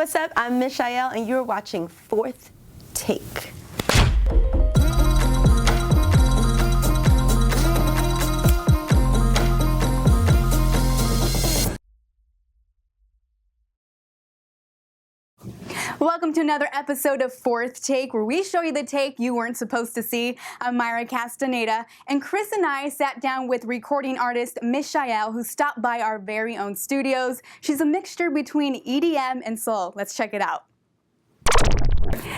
what's up? I'm Misha'el, and you're watching Fourth Take. Welcome to another episode of Fourth Take, where we show you the take you weren't supposed to see. I'm Mayra Castaneda, and Chris and I sat down with recording artist Misha'el, who stopped by our very own studios. She's a mixture between EDM and soul. Let's check it out.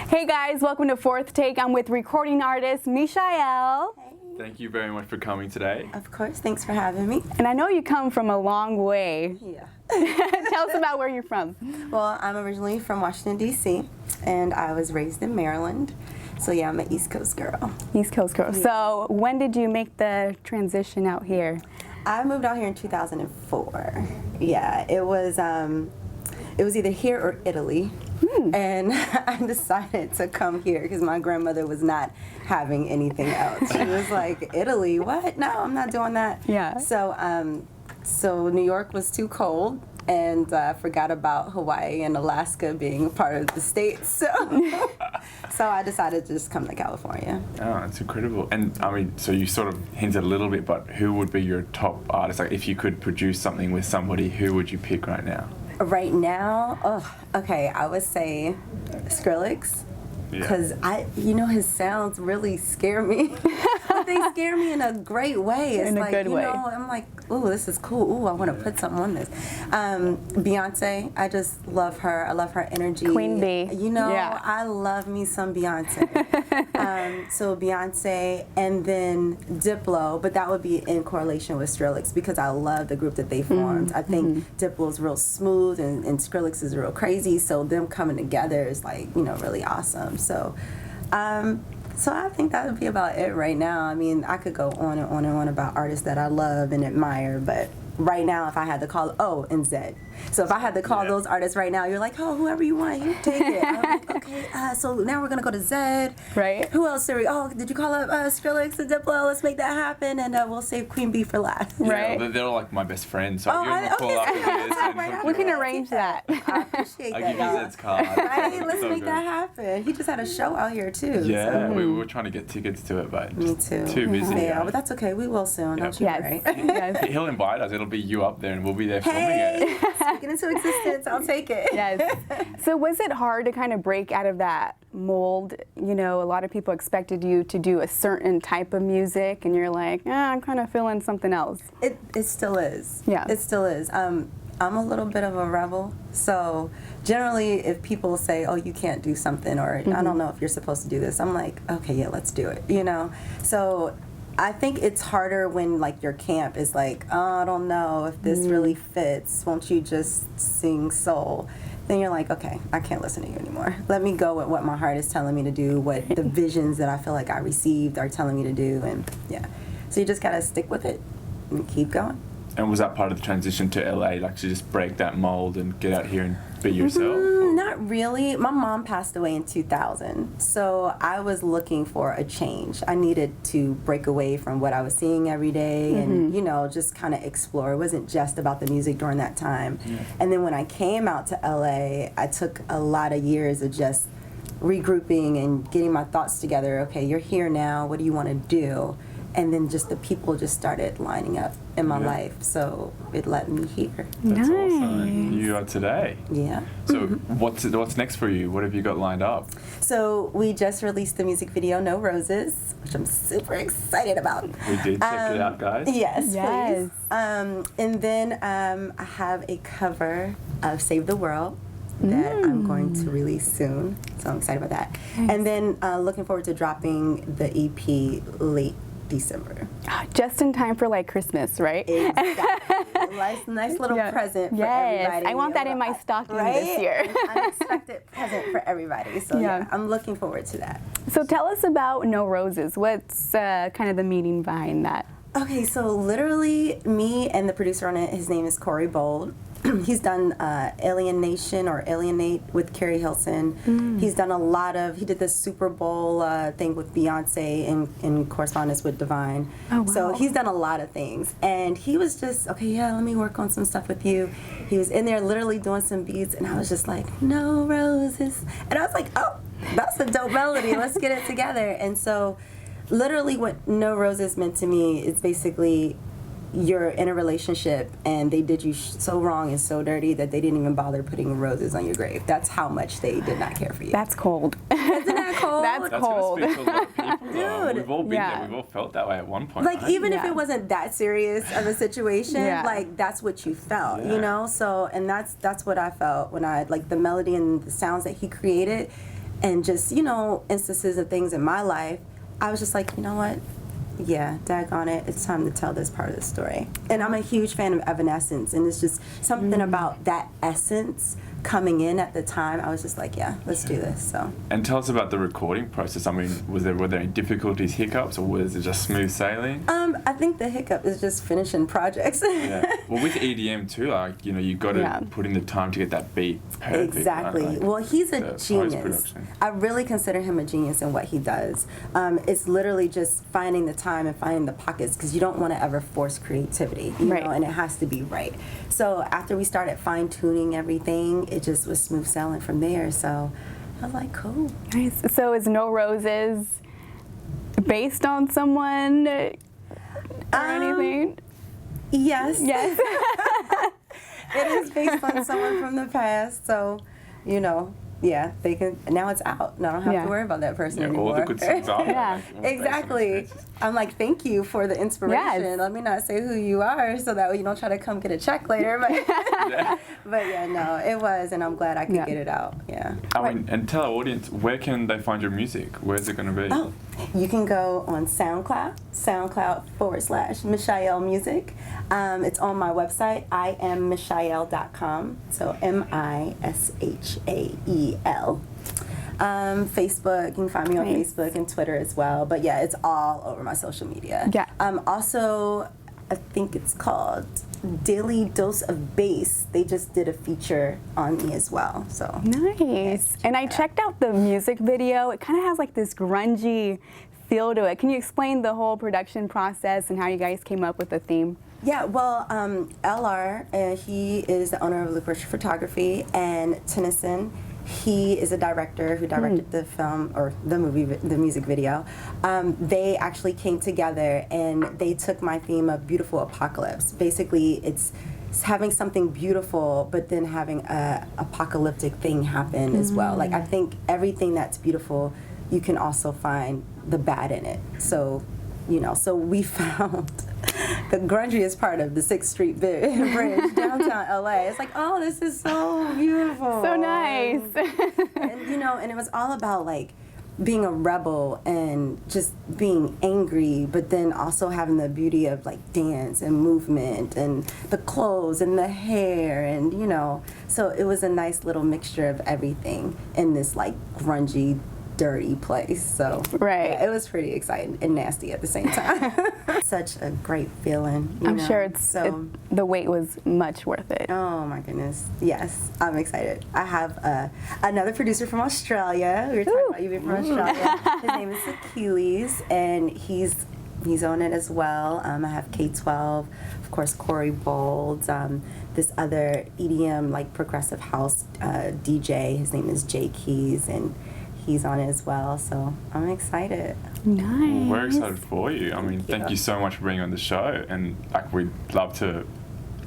Hey guys, welcome to Fourth Take. I'm with recording artist Misha'el. Hey. Thank you very much for coming today. Of course, thanks for having me. And I know you come from a long way. Yeah. Tell us about where you're from. Well, I'm originally from Washington, D.C., and I was raised in Maryland. So yeah, I'm an East Coast girl. East Coast girl. Yeah. So when did you make the transition out here? I moved out here in 2004. Yeah, it was either here or Italy. And I decided to come here because my grandmother was not having anything else. She was like, Italy, what? No, I'm not doing that. Yeah. So New York was too cold, and I forgot about Hawaii and Alaska being part of the States. So I decided to just come to California. Oh, that's incredible. And I mean, so you sort of hinted a little bit, but who would be your top artist? Like, if you could produce something with somebody, who would you pick right now? Right now, I would say Skrillex, because his sounds really scare me, but they scare me in a great way. It's in a like, good way. I'm like, ooh, this is cool. Ooh, I want to put something on this. Beyonce, I just love her. I love her energy. Queen Bee. Yeah. I love me some Beyonce. So Beyonce, and then Diplo, but that would be in correlation with Skrillex because I love the group that they formed. I think Diplo's real smooth and Skrillex is real crazy. So them coming together is like, really awesome. So I think that would be about it right now. I mean, I could go on and on and on about artists that I love and admire, but right now, if I had to call, and Zed. So if I had to call those artists right now, you're like, whoever you want, you take it. I'm like, okay, so now we're going to go to Zed. Right. Who else are we? Oh, did you call up Skrillex and Diplo? Let's make that happen, and we'll save Queen Bee for last. Right. Yeah, they're like my best friends, so I'll call up We can arrange that. I appreciate that, I'll give you Zed's card. Right? Let's So make good. that happen. He just had a show out here, too. Yeah, So. we were trying to get tickets to it, but Me just too. too busy. Yeah, but that's okay. We will soon, don't you Yes. worry. Yes. He'll invite us. It'll be you up there, and we'll be there filming Hey, it. speaking into existence, I'll take it. Yes. So was it hard to kind of break out of that mold? A lot of people expected you to do a certain type of music, and you're like, I'm kind of feeling something else. It still is. Yeah. It still is. I'm a little bit of a rebel, so generally if people say, you can't do something, or I don't know if you're supposed to do this, I'm like, okay, yeah, let's do it, So I think it's harder when your camp is like, I don't know if this really fits, won't you just sing soul? Then you're like, okay, I can't listen to you anymore. Let me go with what my heart is telling me to do, what the visions that I feel like I received are telling me to do, and so you just gotta stick with it and keep going. And was that part of the transition to LA, like to just break that mold and get out here and be yourself? Not really. My mom passed away in 2000, so I was looking for a change. I needed to break away from what I was seeing every day and, just kind of explore. It wasn't just about the music during that time. Yeah. And then when I came out to LA, I took a lot of years of just regrouping and getting my thoughts together. Okay, you're here now. What do you want to do? And then just the people just started lining up in my life, so it led me here. That's awesome. You are today. Yeah. So what's next for you? What have you got lined up? So we just released the music video No Roses, which I'm super excited about. We did. Check it out, guys. Yes, Yes. please. And then I have a cover of Save the World that I'm going to release soon, so I'm excited about that. Nice. And then looking forward to dropping the EP late December. Just in time for Christmas, right? Exactly. nice little present for everybody. I want that in my stocking this year. An unexpected present for everybody. So I'm looking forward to that. So tell us about No Roses. What's kind of the meaning behind that? Okay, so literally me and the producer on it, his name is Corey Bold. he's done Alienation or Alienate with Carrie Hilson. He's done a lot of, he did the Super Bowl thing with Beyonce in correspondence with Divine. Oh, wow. So he's done a lot of things. And he was just, okay, yeah, let me work on some stuff with you. He was in there literally doing some beats, and I was just like, no roses. And I was like, oh, that's a dope melody. Let's get it together. And so literally what No Roses meant to me is basically you're in a relationship and they did you so wrong and so dirty that they didn't even bother putting roses on your grave. That's how much they did not care for you. That's cold. Isn't that cold? That's That's cold. gonna speak to a lot of people. Though. Dude. We've all been Yeah. there. We've all felt that way at one point. Like right? even if Yeah. it wasn't that serious of a situation, Yeah. like that's what you felt, Yeah. you know? So and that's what I felt when I like the melody and the sounds that he created and just, you know, instances of things in my life, I was just like, you know what? Yeah, daggone it, it's time to tell this part of the story. And I'm a huge fan of Evanescence, and it's just something about that essence coming in at the time. I was just like, yeah, let's do this. So. And tell us about the recording process. I mean, were there any difficulties, hiccups, or was it just smooth sailing? I think the hiccup is just finishing projects. Yeah. Well, with EDM too, like, you know, you got to Yeah. put in the time to get that beat perfect. Exactly. Right? Like, Well, he's a the genius. post-production. I really consider him a genius in what he does. It's literally just finding the time and finding the pockets because you don't want to ever force creativity, you Right. know, and it has to be right. So after we started fine tuning everything, it just was smooth sailing from there. So I was like, cool. Nice. So is No Roses based on someone or anything? Yes. Yes. It is based on someone from the past. So, you know, yeah, they can. Now it's out. Now I don't have Yeah. to worry about that person Yeah, anymore. all the good songs are. Yeah. Exactly. I'm like, thank you for the inspiration. Yes. Let me not say who you are so that way you don't try to come get a check later. But Yeah. but yeah, no, it was, and I'm glad I could Yeah. get it out. Yeah. I mean, and tell our audience, where can they find your music? Where's it going to be? Oh, you can go on SoundCloud/Misha'el Music. It's on my website, IamMisha'el.com. So MISHAEL. Facebook, you can find me on Nice. Facebook and Twitter as well. But yeah, it's all over my social media. Yeah. Also, I think it's called Daily Dose of Bass. They just did a feature on me as well. So Nice. And I checked out the music video. It kind of has like this grungy feel to it. Can you explain the whole production process and how you guys came up with the theme? yeah, well, LR, he is the owner of Lucretia Photography, and Tennyson, he is a director who directed the film or the movie, the music video. They actually came together and they took my theme of beautiful apocalypse. Basically, it's having something beautiful, but then having a apocalyptic thing happen as well. Like I think everything that's beautiful, you can also find the bad in it. So, you know, so we found the grungiest part of the 6th Street Bridge, downtown LA. It's like, oh, this is so beautiful. So nice. And, you know, and it was all about like being a rebel and just being angry, but then also having the beauty of like dance and movement and the clothes and the hair and, you know, so it was a nice little mixture of everything in this like grungy, dirty place. So Right. yeah, it was pretty exciting and nasty at the same time. Such a great feeling. You I'm know? sure the wait was much worth it. Oh my goodness. Yes, I'm excited. I have another producer from Australia. We were talking Ooh. about you being from Australia. His name is Achilles, and he's on it as well. I have K12, of course, Corey Bold, this other EDM, like progressive house DJ. His name is Jay Keys, and he's on it as well. So I'm excited. Nice. We're excited for you. I mean, thank you so much for being on the show, and like we'd love to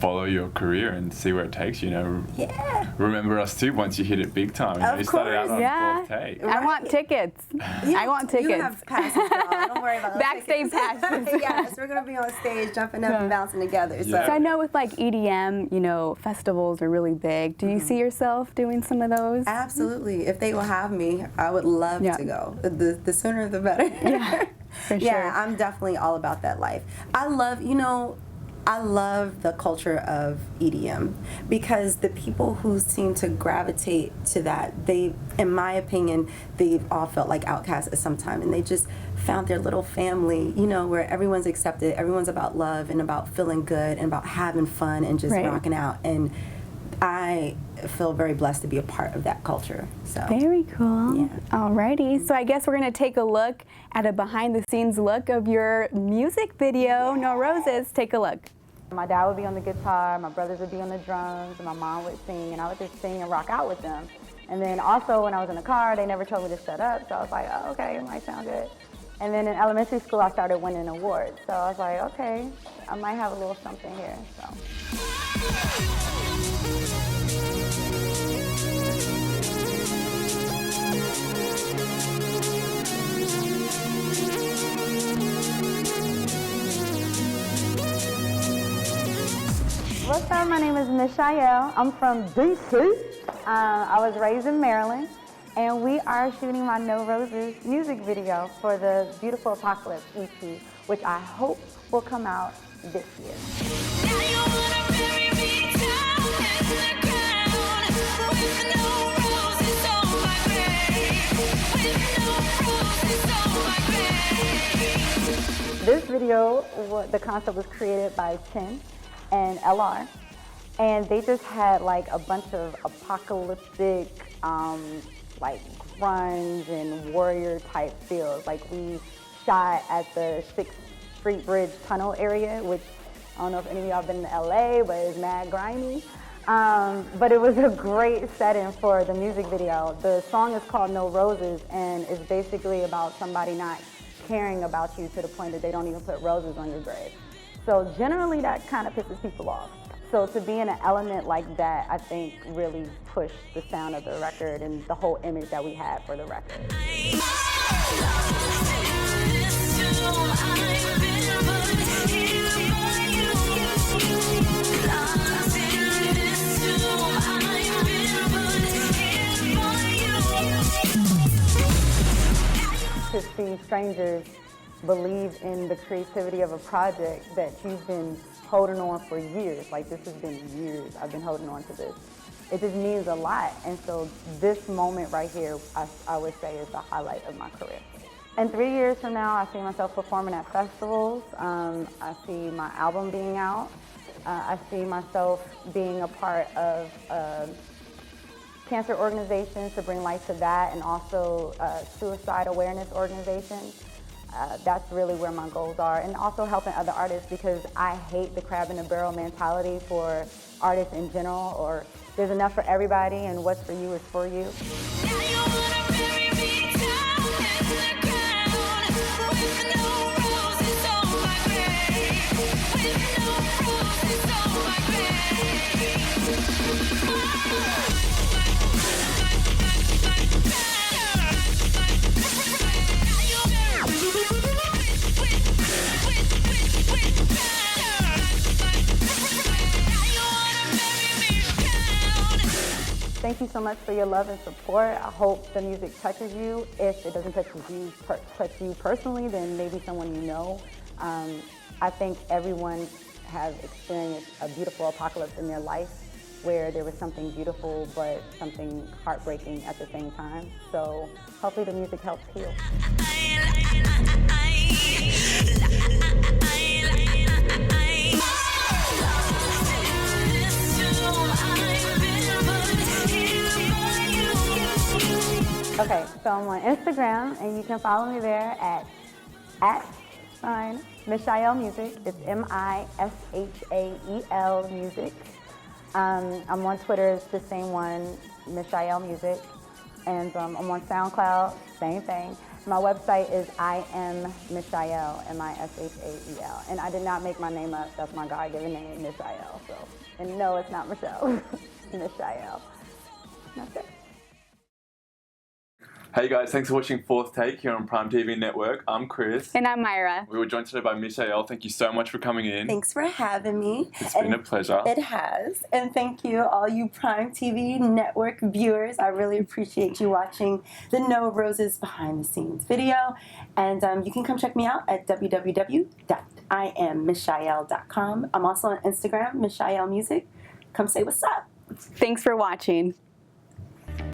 follow your career and see where it takes you. You know, Yeah. remember us too once you hit it big time. You know, Of you started out course. on Yeah. 4th take. I want tickets. I want You tickets. have passes, girl. Don't worry about those Backstage tickets. passes. Yes, we're gonna be on stage, jumping up and bouncing together. So. Yeah. So I know with like EDM, you know, festivals are really big. Do you see yourself doing some of those? Absolutely. If they will have me, I would love Yeah. to go. The sooner the better. Yeah, for Yeah, sure. I'm definitely all about that life. I love the culture of EDM because the people who seem to gravitate to that, they, in my opinion, they've all felt like outcasts at some time, and they just found their little family, you know, where everyone's accepted, everyone's about love and about feeling good and about having fun and just Right. rocking out. And I feel very blessed to be a part of that culture. So Very cool. Yeah. Alrighty, so I guess we're gonna take a look at a behind-the-scenes look of your music video, No Roses. Take a look. My dad would be on the guitar, my brothers would be on the drums, and my mom would sing, and I would just sing and rock out with them. And then also when I was in the car, they never told me to shut up, so I was like, oh, okay, it might sound good. And then in elementary school, I started winning awards, so I was like, okay, I might have a little something here. So. What's up? My name is Misha'el. I'm from DC. I was raised in Maryland, and we are shooting my No Roses music video for the Beautiful Apocalypse EP, which I hope will come out this year. This video, the concept was created by Chin and LR, and they just had like a bunch of apocalyptic, like grunge and warrior type feels. Like we shot at the 6th Street Bridge tunnel area, which I don't know if any of y'all been to LA, but it's mad grimy. But it was a great setting for the music video. The song is called No Roses, and it's basically about somebody not caring about you to the point that they don't even put roses on your grave. So generally that kind of pisses people off. So to be in an element like that, I think really pushed the sound of the record and the whole image that we had for the record. To see strangers believe in the creativity of a project that you've been holding on for years. Like this has been years I've been holding on to this. It just means a lot. And so this moment right here, I would say is the highlight of my career. And 3 years from now, I see myself performing at festivals. I see my album being out. I see myself being a part of cancer organizations to bring light to that, and also suicide awareness organizations. That's really where my goals are, and also helping other artists, because I hate the crab in the barrel mentality for artists in general, or there's enough for everybody and what's for you is for you. Thank you so much for your love and support. I hope the music touches you. If it doesn't touch you personally, then maybe someone you know. I think everyone has experienced a beautiful apocalypse in their life where there was something beautiful but something heartbreaking at the same time. So hopefully the music helps heal. Okay, so I'm on Instagram, and you can follow me there at Misha'el Music. It's Mishael Music. I'm on Twitter, it's the same one, Misha'el Music. And I'm on SoundCloud, same thing. My website is I Am Misha'el, Mishael. And I did not make my name up, that's my God-given name, Misha'el. So, and no, it's not Michelle, Misha'el. That's it. Hey guys, thanks for watching Fourth Take here on Prime TV Network. I'm Chris. And I'm Mayra. We were joined today by Misha'el. Thank you so much for coming in. Thanks for having me. It's been a pleasure. It has. And thank you, all you Prime TV Network viewers. I really appreciate you watching the No Roses behind the scenes video. And you can come check me out at www.IamMisha'el.com. I'm also on Instagram, Misha'el Music. Come say what's up. Thanks for watching.